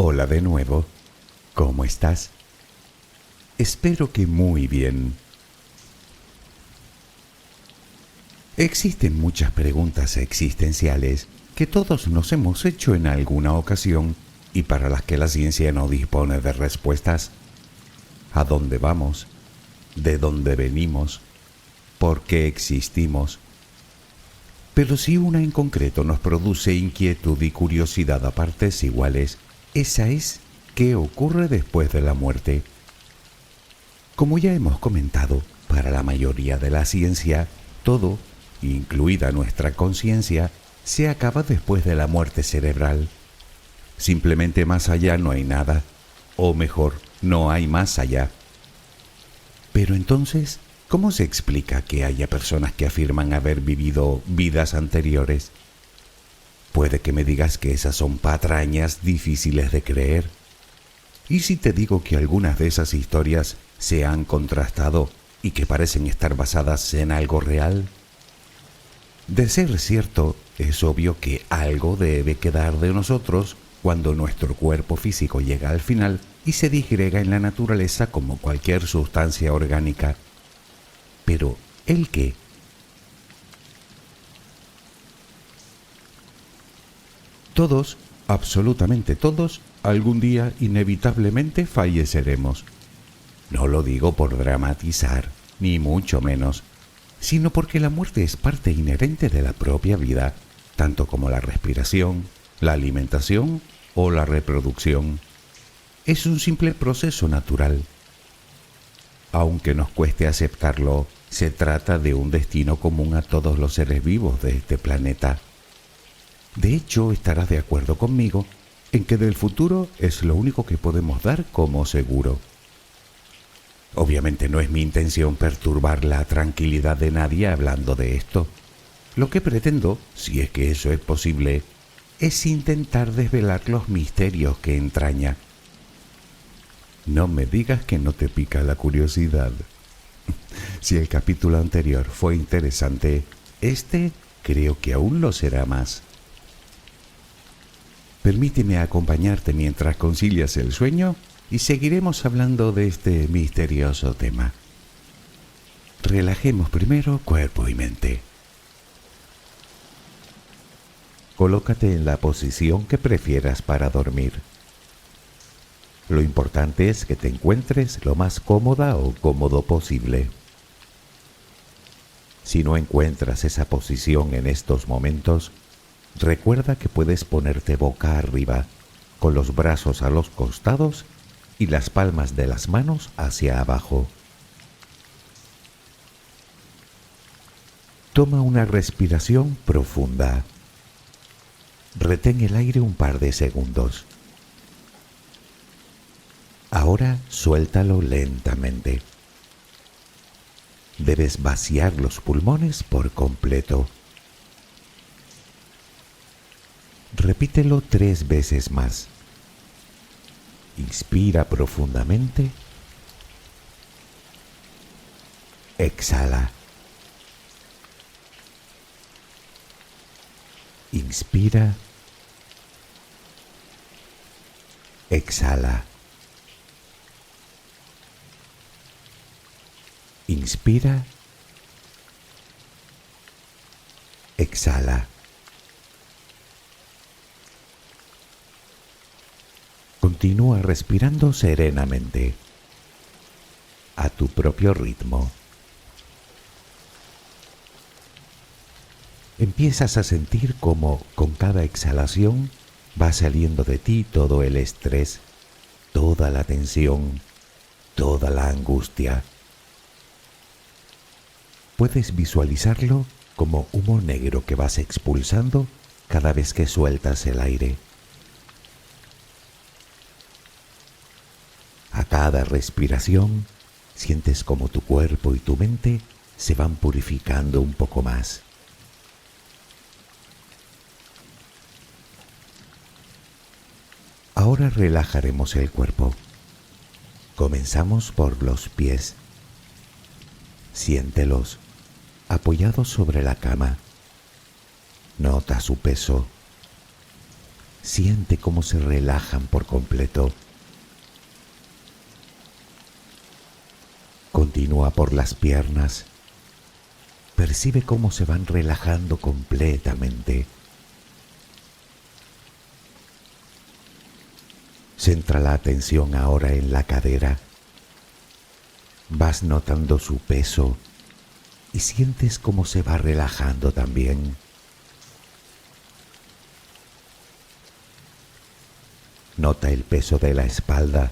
Hola de nuevo. ¿Cómo estás? Espero que muy bien. Existen muchas preguntas existenciales que todos nos hemos hecho en alguna ocasión y para las que la ciencia no dispone de respuestas. ¿A dónde vamos? ¿De dónde venimos? ¿Por qué existimos? Pero si una en concreto nos produce inquietud y curiosidad a partes iguales, esa es ¿qué ocurre después de la muerte? Como ya hemos comentado, para la mayoría de la ciencia, todo, incluida nuestra conciencia, se acaba después de la muerte cerebral. Simplemente más allá no hay nada, o mejor, no hay más allá. Pero entonces, ¿cómo se explica que haya personas que afirman haber vivido vidas anteriores? Puede que me digas que esas son patrañas difíciles de creer. ¿Y si te digo que algunas de esas historias se han contrastado y que parecen estar basadas en algo real? De ser cierto, es obvio que algo debe quedar de nosotros cuando nuestro cuerpo físico llega al final y se digrega en la naturaleza como cualquier sustancia orgánica. Pero, ¿el qué? Todos, absolutamente todos, algún día inevitablemente falleceremos. No lo digo por dramatizar, ni mucho menos, sino porque la muerte es parte inherente de la propia vida, tanto como la respiración, la alimentación o la reproducción. Es un simple proceso natural. Aunque nos cueste aceptarlo, se trata de un destino común a todos los seres vivos de este planeta. De hecho, estarás de acuerdo conmigo en que del futuro es lo único que podemos dar como seguro. Obviamente no es mi intención perturbar la tranquilidad de nadie hablando de esto. Lo que pretendo, si es que eso es posible, es intentar desvelar los misterios que entraña. No me digas que no te pica la curiosidad. Si el capítulo anterior fue interesante, este creo que aún lo será más. Permíteme acompañarte mientras concilias el sueño y seguiremos hablando de este misterioso tema. Relajemos primero cuerpo y mente. Colócate en la posición que prefieras para dormir. Lo importante es que te encuentres lo más cómoda o cómodo posible. Si no encuentras esa posición en estos momentos, recuerda que puedes ponerte boca arriba, con los brazos a los costados y las palmas de las manos hacia abajo. Toma una respiración profunda. Retén el aire un par de segundos. Ahora suéltalo lentamente. Debes vaciar los pulmones por completo. Repítelo 3 veces más. Inspira profundamente. Exhala. Inspira. Exhala. Inspira. Exhala. Continúa respirando serenamente, a tu propio ritmo. Empiezas a sentir cómo con cada exhalación va saliendo de ti todo el estrés, toda la tensión, toda la angustia. Puedes visualizarlo como humo negro que vas expulsando cada vez que sueltas el aire. A cada respiración, sientes como tu cuerpo y tu mente se van purificando un poco más. Ahora relajaremos el cuerpo. Comenzamos por los pies. Siéntelos, apoyados sobre la cama. Nota su peso. Siente cómo se relajan por completo. Continúa por las piernas. Percibe cómo se van relajando completamente. Centra la atención ahora en la cadera. Vas notando su peso y sientes cómo se va relajando también. Nota el peso de la espalda,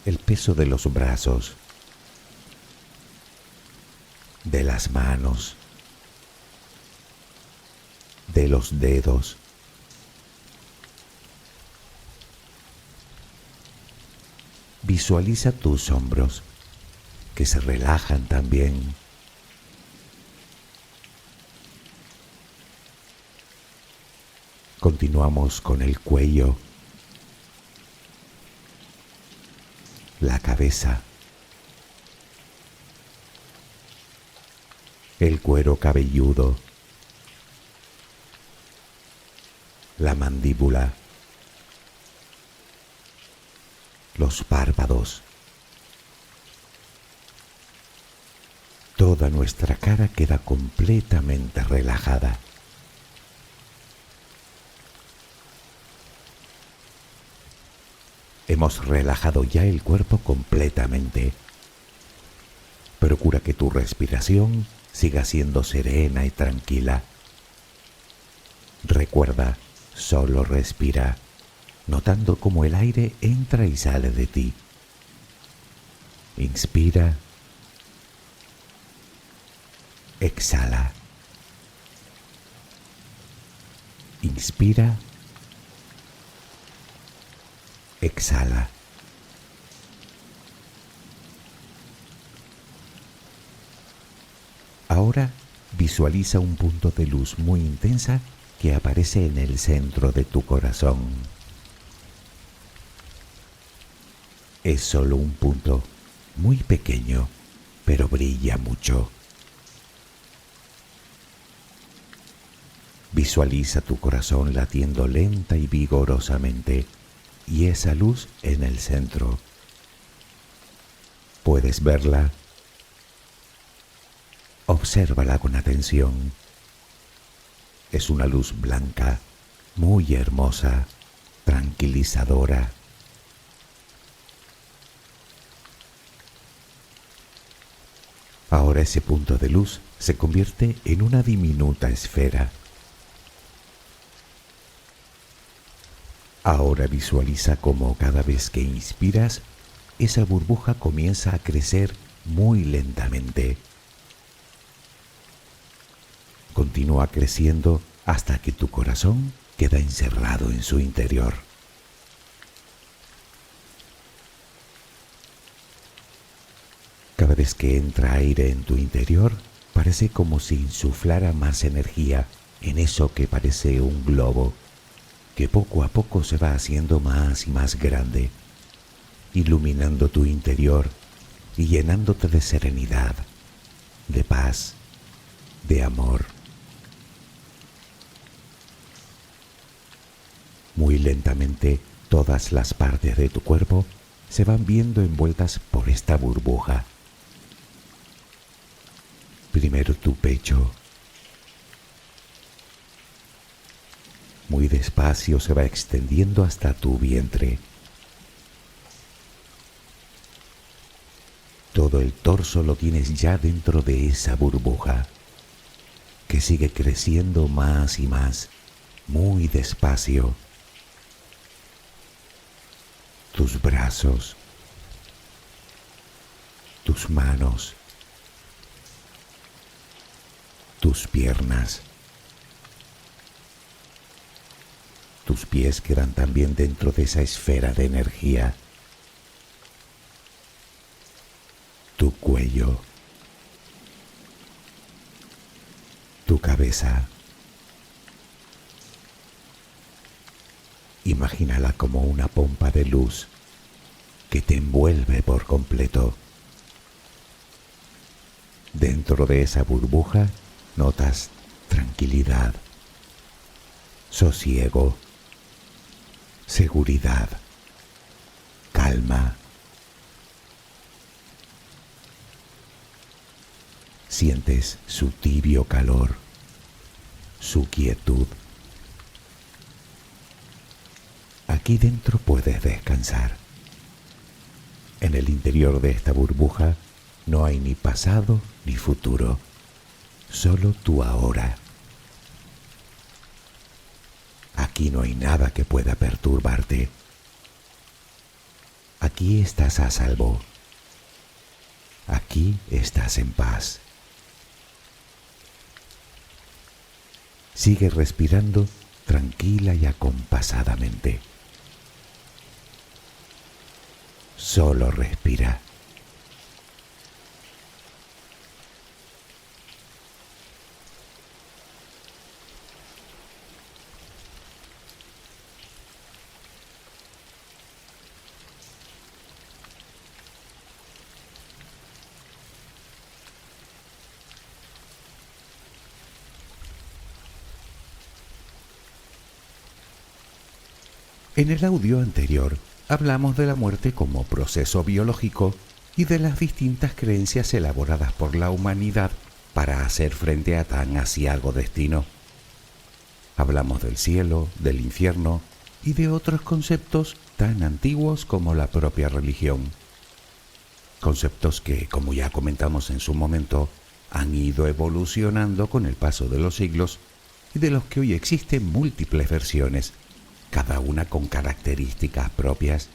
el peso de los brazos, de las manos, de los dedos. Visualiza tus hombros, que se relajan también. Continuamos con el cuello, la cabeza, el cuero cabelludo, la mandíbula, los párpados. Toda nuestra cara queda completamente relajada. Hemos relajado ya el cuerpo completamente. Procura que tu respiración siga siendo serena y tranquila. Recuerda, solo respira, notando cómo el aire entra y sale de ti. Inspira. Exhala. Inspira. Exhala. Ahora visualiza un punto de luz muy intensa que aparece en el centro de tu corazón. Es solo un punto muy pequeño, pero brilla mucho. Visualiza tu corazón latiendo lenta y vigorosamente y esa luz en el centro. ¿Puedes verla? Obsérvala con atención. Es una luz blanca, muy hermosa, tranquilizadora. Ahora ese punto de luz se convierte en una diminuta esfera. Ahora visualiza cómo cada vez que inspiras, esa burbuja comienza a crecer muy lentamente. Continúa creciendo hasta que tu corazón queda encerrado en su interior. Cada vez que entra aire en tu interior, parece como si insuflara más energía en eso que parece un globo, que poco a poco se va haciendo más y más grande, iluminando tu interior y llenándote de serenidad, de paz, de amor. Muy lentamente, todas las partes de tu cuerpo se van viendo envueltas por esta burbuja. Primero tu pecho. Muy despacio se va extendiendo hasta tu vientre. Todo el torso lo tienes ya dentro de esa burbuja, que sigue creciendo más y más, muy despacio. Tus brazos, tus manos, tus piernas. Tus pies quedan también dentro de esa esfera de energía. Tu cuello, tu cabeza. Imagínala como una pompa de luz que te envuelve por completo. Dentro de esa burbuja notas tranquilidad, sosiego, seguridad, calma. Sientes su tibio calor, su quietud. Aquí dentro puedes descansar. En el interior de esta burbuja no hay ni pasado ni futuro, solo tu ahora. Aquí no hay nada que pueda perturbarte. Aquí estás a salvo. Aquí estás en paz. Sigue respirando tranquila y acompasadamente. Solo respira. En el audio anterior hablamos de la muerte como proceso biológico y de las distintas creencias elaboradas por la humanidad para hacer frente a tan aciago destino. Hablamos del cielo, del infierno y de otros conceptos tan antiguos como la propia religión. Conceptos que, como ya comentamos en su momento, han ido evolucionando con el paso de los siglos y de los que hoy existen múltiples versiones, cada una con características propias.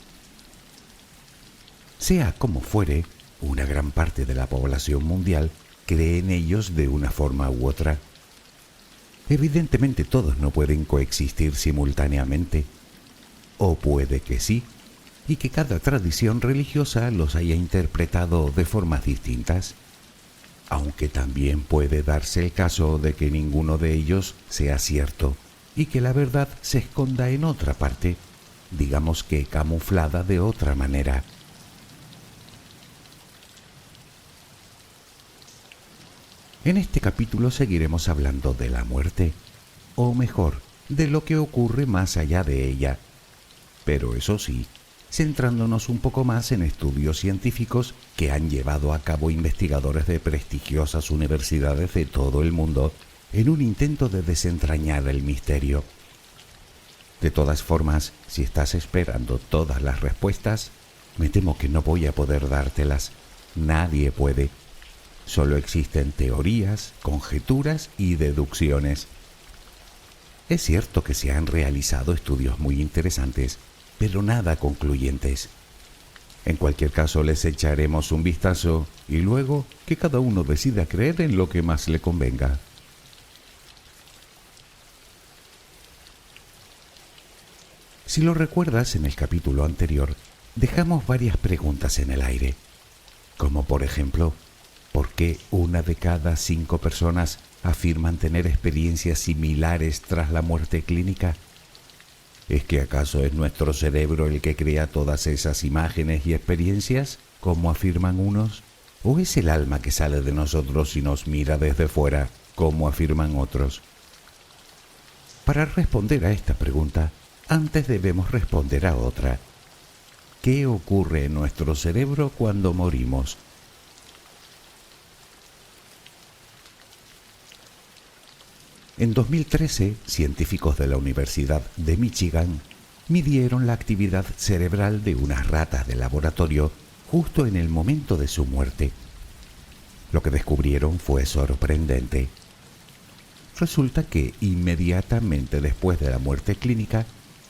Sea como fuere, una gran parte de la población mundial cree en ellos de una forma u otra. Evidentemente todos no pueden coexistir simultáneamente, o puede que sí, y que cada tradición religiosa los haya interpretado de formas distintas, aunque también puede darse el caso de que ninguno de ellos sea cierto y que la verdad se esconda en otra parte, digamos que camuflada de otra manera. En este capítulo seguiremos hablando de la muerte, o mejor, de lo que ocurre más allá de ella, pero eso sí, centrándonos un poco más en estudios científicos que han llevado a cabo investigadores de prestigiosas universidades de todo el mundo en un intento de desentrañar el misterio. De todas formas, si estás esperando todas las respuestas, me temo que no voy a poder dártelas. Nadie puede. Solo existen teorías, conjeturas y deducciones. Es cierto que se han realizado estudios muy interesantes, pero nada concluyentes. En cualquier caso, les echaremos un vistazo y luego que cada uno decida creer en lo que más le convenga. Si lo recuerdas, en el capítulo anterior dejamos varias preguntas en el aire, como por ejemplo, ¿por qué 1 de cada 5 personas afirman tener experiencias similares tras la muerte clínica? ¿Es que acaso es nuestro cerebro el que crea todas esas imágenes y experiencias, como afirman unos? ¿O es el alma que sale de nosotros y nos mira desde fuera, como afirman otros? Para responder a esta pregunta, antes debemos responder a otra. ¿Qué ocurre en nuestro cerebro cuando morimos? En 2013, científicos de la Universidad de Michigan midieron la actividad cerebral de unas ratas de laboratorio justo en el momento de su muerte. Lo que descubrieron fue sorprendente. Resulta que inmediatamente después de la muerte clínica,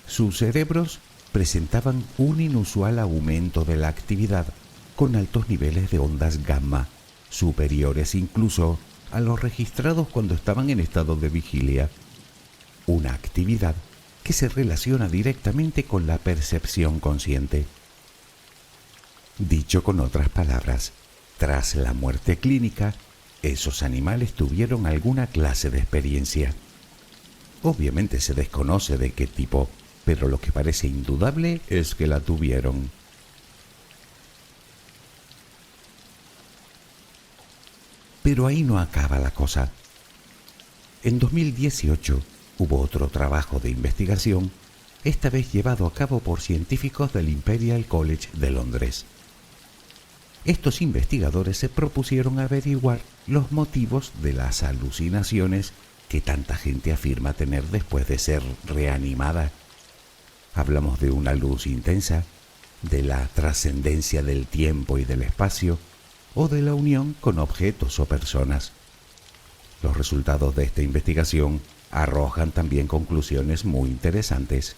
sus cerebros presentaban un inusual aumento de la actividad con altos niveles de ondas gamma, superiores incluso a los registrados cuando estaban en estado de vigilia. Una actividad que se relaciona directamente con la percepción consciente. Dicho con otras palabras, tras la muerte clínica, esos animales tuvieron alguna clase de experiencia. Obviamente se desconoce de qué tipo, pero lo que parece indudable es que la tuvieron. Pero ahí no acaba la cosa. En 2018, Hubo otro trabajo de investigación, esta vez llevado a cabo por científicos del Imperial College de Londres. Estos investigadores se propusieron averiguar los motivos de las alucinaciones que tanta gente afirma tener después de ser reanimada. Hablamos de una luz intensa, de la trascendencia del tiempo y del espacio, o de la unión con objetos o personas. Los resultados de esta investigación arrojan también conclusiones muy interesantes.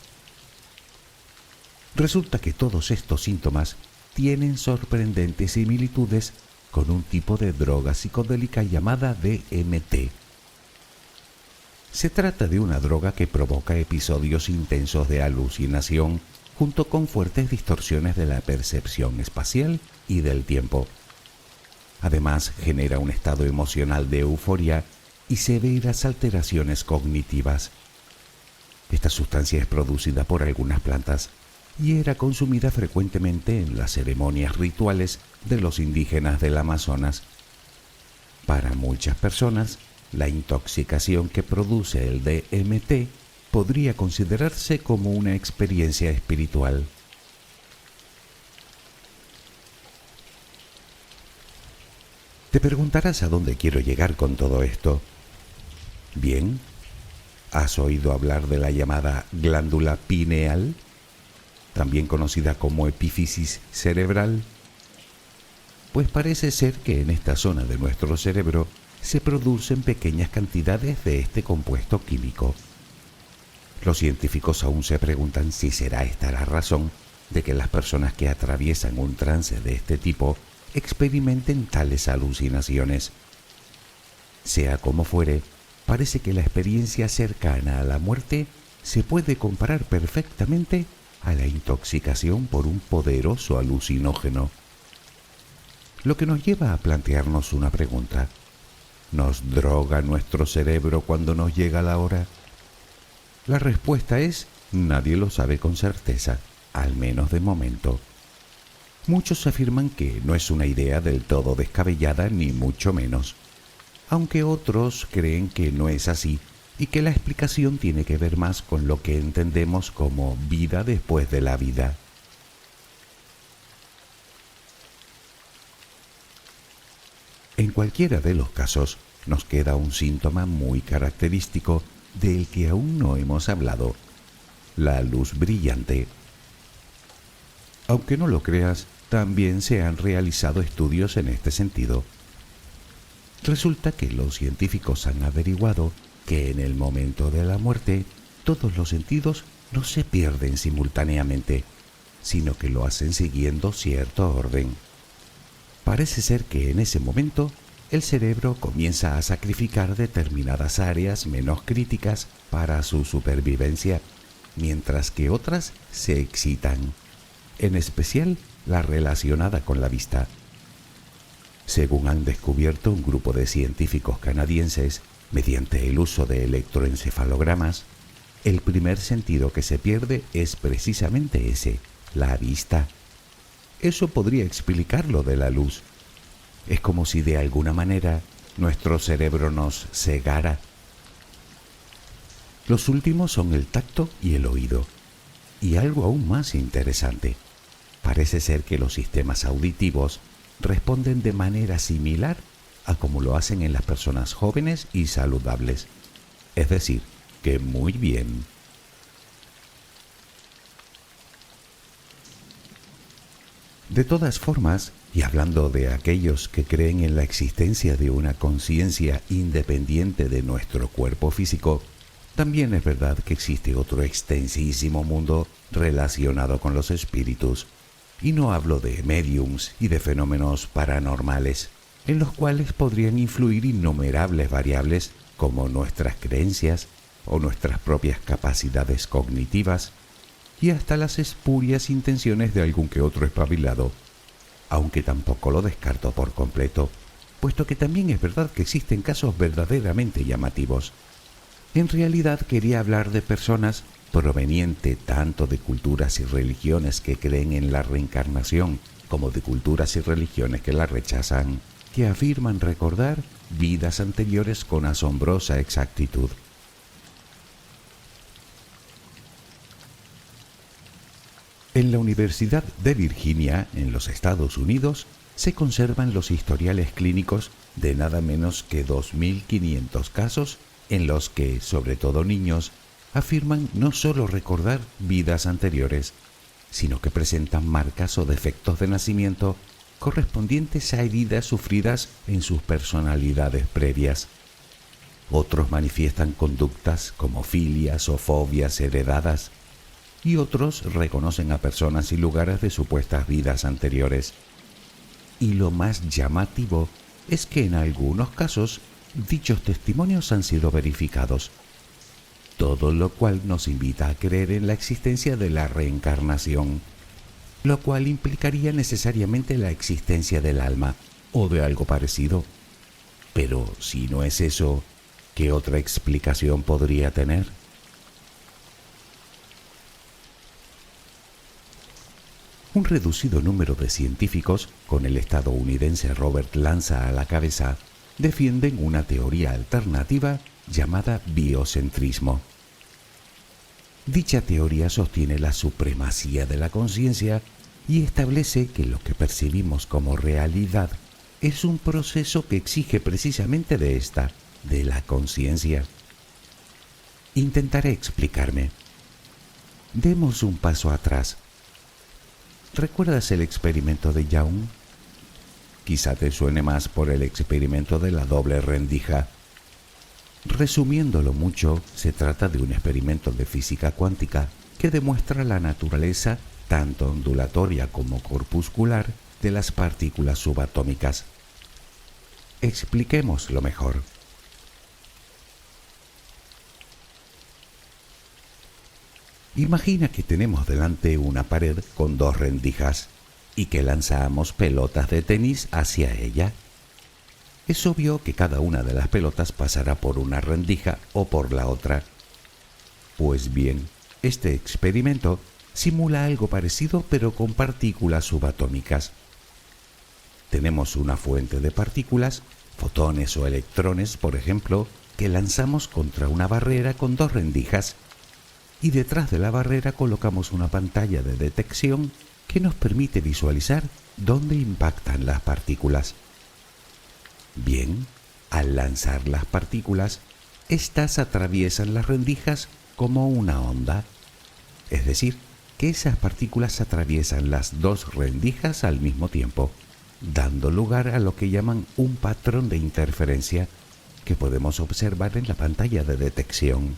Resulta que todos estos síntomas tienen sorprendentes similitudes con un tipo de droga psicodélica llamada DMT. Se trata de una droga que provoca episodios intensos de alucinación junto con fuertes distorsiones de la percepción espacial y del tiempo. Además, genera un estado emocional de euforia y severas alteraciones cognitivas. Esta sustancia es producida por algunas plantas y era consumida frecuentemente en las ceremonias rituales de los indígenas del Amazonas. Para muchas personas, la intoxicación que produce el DMT podría considerarse como una experiencia espiritual. Te preguntarás a dónde quiero llegar con todo esto. Bien, ¿has oído hablar de la llamada glándula pineal, también conocida como epífisis cerebral? Pues parece ser que en esta zona de nuestro cerebro se producen pequeñas cantidades de este compuesto químico. Los científicos aún se preguntan si será esta la razón de que las personas que atraviesan un trance de este tipo experimenten tales alucinaciones. Sea como fuere, parece que la experiencia cercana a la muerte se puede comparar perfectamente a la intoxicación por un poderoso alucinógeno. Lo que nos lleva a plantearnos una pregunta: ¿nos droga nuestro cerebro cuando nos llega la hora? La respuesta es: nadie lo sabe con certeza, al menos de momento. Muchos afirman que no es una idea del todo descabellada, ni mucho menos, aunque otros creen que no es así y que la explicación tiene que ver más con lo que entendemos como vida después de la vida. En cualquiera de los casos, nos queda un síntoma muy característico del que aún no hemos hablado: la luz brillante. Aunque no lo creas, también se han realizado estudios en este sentido. Resulta que los científicos han averiguado que en el momento de la muerte todos los sentidos no se pierden simultáneamente, sino que lo hacen siguiendo cierto orden. Parece ser que en ese momento el cerebro comienza a sacrificar determinadas áreas menos críticas para su supervivencia, mientras que otras se excitan, en especial la relacionada con la vista. Según han descubierto un grupo de científicos canadienses, mediante el uso de electroencefalogramas, el primer sentido que se pierde es precisamente ese, la vista. Eso podría explicar lo de la luz. Es como si de alguna manera nuestro cerebro nos cegara. Los últimos son el tacto y el oído. Y algo aún más interesante: parece ser que los sistemas auditivos responden de manera similar a como lo hacen en las personas jóvenes y saludables. Es decir, que muy bien. De todas formas, y hablando de aquellos que creen en la existencia de una conciencia independiente de nuestro cuerpo físico, también es verdad que existe otro extensísimo mundo relacionado con los espíritus. Y no hablo de médiums y de fenómenos paranormales, en los cuales podrían influir innumerables variables como nuestras creencias o nuestras propias capacidades cognitivas, y hasta las espurias intenciones de algún que otro espabilado, aunque tampoco lo descarto por completo, puesto que también es verdad que existen casos verdaderamente llamativos. En realidad quería hablar de personas provenientes tanto de culturas y religiones que creen en la reencarnación, como de culturas y religiones que la rechazan, que afirman recordar vidas anteriores con asombrosa exactitud. En la Universidad de Virginia, en los Estados Unidos, se conservan los historiales clínicos de nada menos que 2.500 casos en los que, sobre todo niños, afirman no solo recordar vidas anteriores, sino que presentan marcas o defectos de nacimiento correspondientes a heridas sufridas en sus personalidades previas. Otros manifiestan conductas como filias o fobias heredadas, y otros reconocen a personas y lugares de supuestas vidas anteriores. Y lo más llamativo es que en algunos casos dichos testimonios han sido verificados, todo lo cual nos invita a creer en la existencia de la reencarnación, lo cual implicaría necesariamente la existencia del alma o de algo parecido. Pero si no es eso, ¿qué otra explicación podría tener? Un reducido número de científicos, con el estadounidense Robert Lanza a la cabeza, defienden una teoría alternativa llamada biocentrismo. Dicha teoría sostiene la supremacía de la conciencia y establece que lo que percibimos como realidad es un proceso que exige precisamente de esta, de la conciencia. Intentaré explicarme. Demos un paso atrás. ¿Recuerdas el experimento de Young? Quizá te suene más por el experimento de la doble rendija. Resumiéndolo mucho, se trata de un experimento de física cuántica que demuestra la naturaleza, tanto ondulatoria como corpuscular, de las partículas subatómicas. Expliquémoslo mejor. Imagina que tenemos delante una pared con dos rendijas y que lanzamos pelotas de tenis hacia ella. Es obvio que cada una de las pelotas pasará por una rendija o por la otra. Pues bien, este experimento simula algo parecido pero con partículas subatómicas. Tenemos una fuente de partículas, fotones o electrones, por ejemplo, que lanzamos contra una barrera con dos rendijas, y detrás de la barrera colocamos una pantalla de detección que nos permite visualizar dónde impactan las partículas. Bien, al lanzar las partículas, éstas atraviesan las rendijas como una onda, es decir, que esas partículas atraviesan las dos rendijas al mismo tiempo, dando lugar a lo que llaman un patrón de interferencia que podemos observar en la pantalla de detección.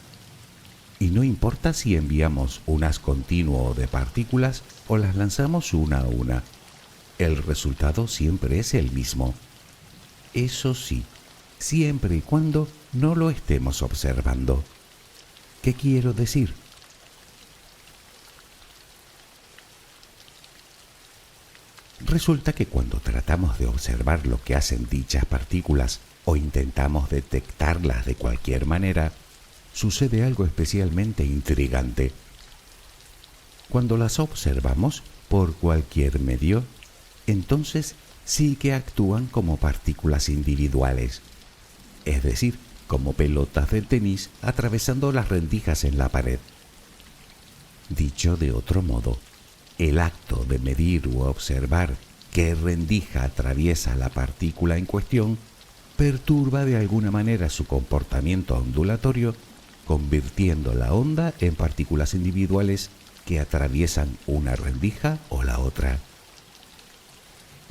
Y no importa si enviamos un haz continuo de partículas o las lanzamos una a una, el resultado siempre es el mismo. Eso sí, siempre y cuando no lo estemos observando. ¿Qué quiero decir? Resulta que cuando tratamos de observar lo que hacen dichas partículas o intentamos detectarlas de cualquier manera, sucede algo especialmente intrigante. Cuando las observamos por cualquier medio, entonces sí que actúan como partículas individuales, es decir, como pelotas de tenis atravesando las rendijas en la pared. Dicho de otro modo, el acto de medir u observar qué rendija atraviesa la partícula en cuestión perturba de alguna manera su comportamiento ondulatorio, convirtiendo la onda en partículas individuales que atraviesan una rendija o la otra.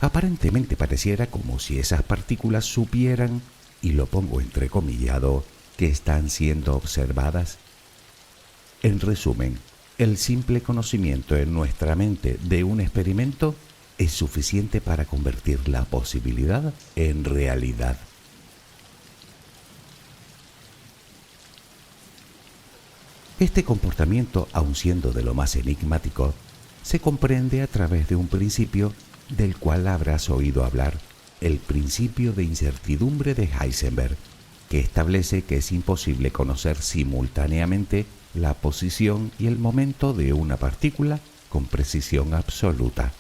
Aparentemente pareciera como si esas partículas supieran, y lo pongo entrecomillado, que están siendo observadas. En resumen, el simple conocimiento en nuestra mente de un experimento es suficiente para convertir la posibilidad en realidad. Este comportamiento, aun siendo de lo más enigmático, se comprende a través de un principio del cual habrás oído hablar, el principio de incertidumbre de Heisenberg, que establece que es imposible conocer simultáneamente la posición y el momento de una partícula con precisión absoluta.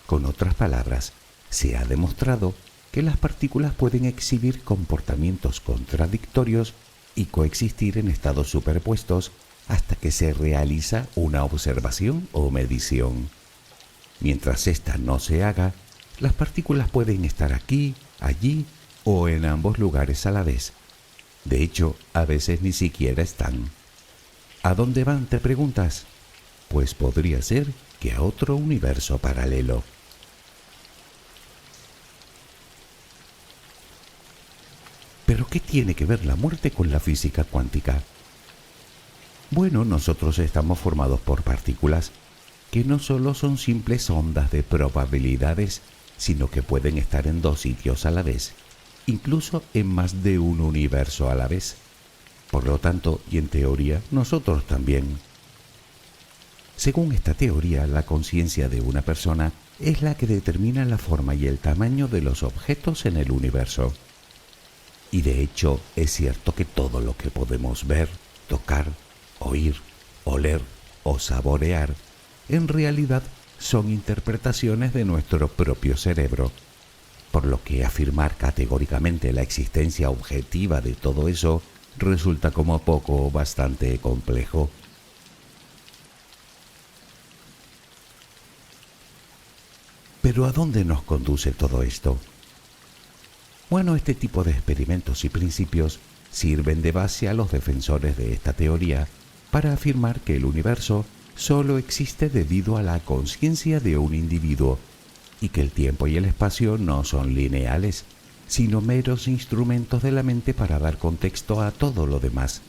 Con otras palabras, se ha demostrado que las partículas pueden exhibir comportamientos contradictorios y coexistir en estados superpuestos hasta que se realiza una observación o medición. Mientras ésta no se haga, las partículas pueden estar aquí, allí o en ambos lugares a la vez. De hecho, a veces ni siquiera están. ¿A dónde van?, te preguntas. Pues podría ser que a otro universo paralelo. ¿Pero qué tiene que ver la muerte con la física cuántica? Bueno, nosotros estamos formados por partículas que no solo son simples ondas de probabilidades, sino que pueden estar en dos sitios a la vez, incluso en más de un universo a la vez. Por lo tanto, y en teoría, nosotros también. Según esta teoría, la conciencia de una persona es la que determina la forma y el tamaño de los objetos en el universo. Y de hecho, es cierto que todo lo que podemos ver, tocar, oír, oler o saborear, en realidad son interpretaciones de nuestro propio cerebro, por lo que afirmar categóricamente la existencia objetiva de todo eso resulta como poco o bastante complejo. ¿Pero a dónde nos conduce todo esto? Bueno, este tipo de experimentos y principios sirven de base a los defensores de esta teoría para afirmar que el universo solo existe debido a la conciencia de un individuo y que el tiempo y el espacio no son lineales, sino meros instrumentos de la mente para dar contexto a todo lo demás.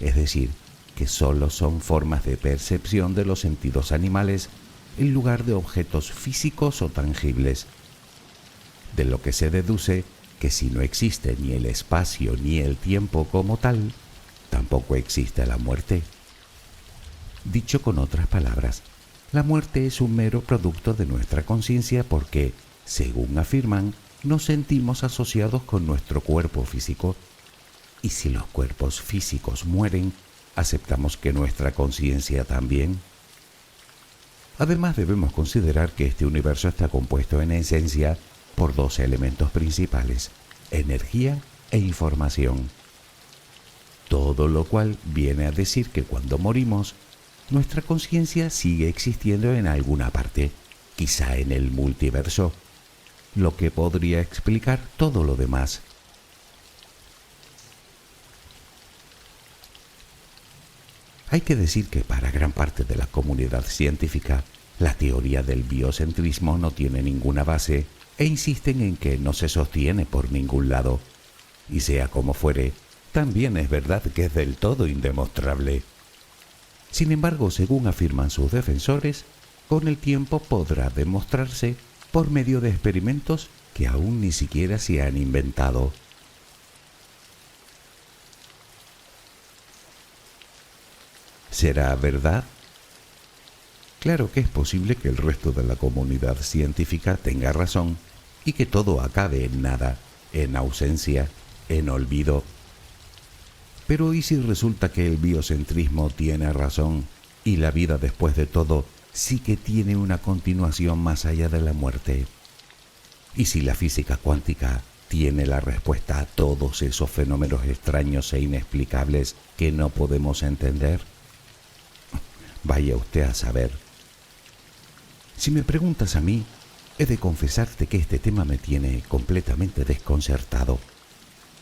Es decir, que solo son formas de percepción de los sentidos animales en lugar de objetos físicos o tangibles. De lo que se deduce que si no existe ni el espacio ni el tiempo como tal, tampoco existe la muerte. Dicho con otras palabras, la muerte es un mero producto de nuestra conciencia porque, según afirman, nos sentimos asociados con nuestro cuerpo físico. Y si los cuerpos físicos mueren, aceptamos que nuestra conciencia también. Además, debemos considerar que este universo está compuesto en esencia por dos elementos principales: energía e información. Todo lo cual viene a decir que cuando morimos, nuestra conciencia sigue existiendo en alguna parte, quizá en el multiverso, lo que podría explicar todo lo demás. Hay que decir que para gran parte de la comunidad científica, la teoría del biocentrismo no tiene ninguna base e insisten en que no se sostiene por ningún lado. Y sea como fuere, también es verdad que es del todo indemostrable. Sin embargo, según afirman sus defensores, con el tiempo podrá demostrarse por medio de experimentos que aún ni siquiera se han inventado. ¿Será verdad? Claro que es posible que el resto de la comunidad científica tenga razón y que todo acabe en nada, en ausencia, en olvido. Pero ¿y si resulta que el biocentrismo tiene razón y la vida después de todo sí que tiene una continuación más allá de la muerte? ¿Y si la física cuántica tiene la respuesta a todos esos fenómenos extraños e inexplicables que no podemos entender? Vaya usted a saber. Si me preguntas a mí, he de confesarte que este tema me tiene completamente desconcertado.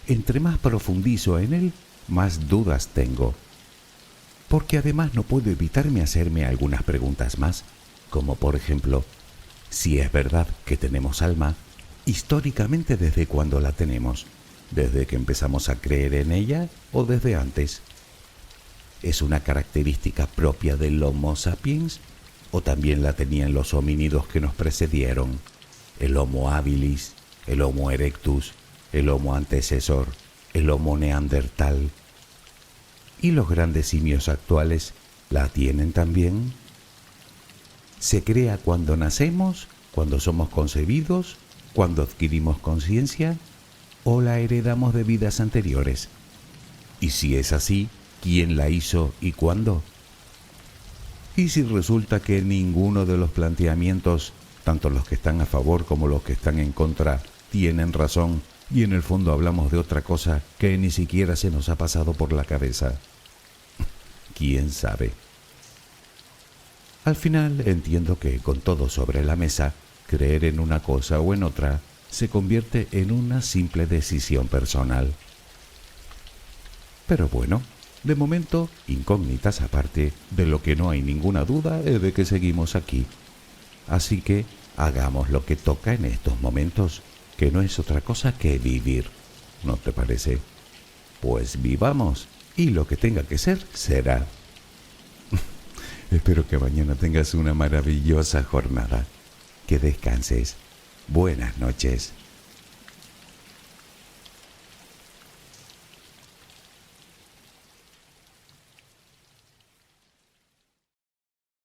Entre más profundizo en él, más dudas tengo. Porque además no puedo evitarme hacerme algunas preguntas más, como por ejemplo, si es verdad que tenemos alma, históricamente ¿desde cuándo la tenemos? ¿Desde que empezamos a creer en ella o desde antes? ¿Es una característica propia del Homo sapiens o también la tenían los homínidos que nos precedieron? El Homo habilis, el Homo erectus, el Homo antecesor, el Homo neandertal. ¿Y los grandes simios actuales la tienen también? ¿Se crea cuando nacemos, cuando somos concebidos, cuando adquirimos conciencia o la heredamos de vidas anteriores? Y si es así, ¿quién la hizo y cuándo? ¿Y si resulta que ninguno de los planteamientos, tanto los que están a favor como los que están en contra, tienen razón y en el fondo hablamos de otra cosa que ni siquiera se nos ha pasado por la cabeza? quién sabe. Al final entiendo que con todo sobre la mesa, creer en una cosa o en otra se convierte en una simple decisión personal. Pero bueno, de momento, incógnitas aparte, de lo que no hay ninguna duda es de que seguimos aquí. Así que hagamos lo que toca en estos momentos, que no es otra cosa que vivir. ¿No te parece? Pues vivamos, y lo que tenga que ser, será. Espero que mañana tengas una maravillosa jornada. Que descanses. Buenas noches.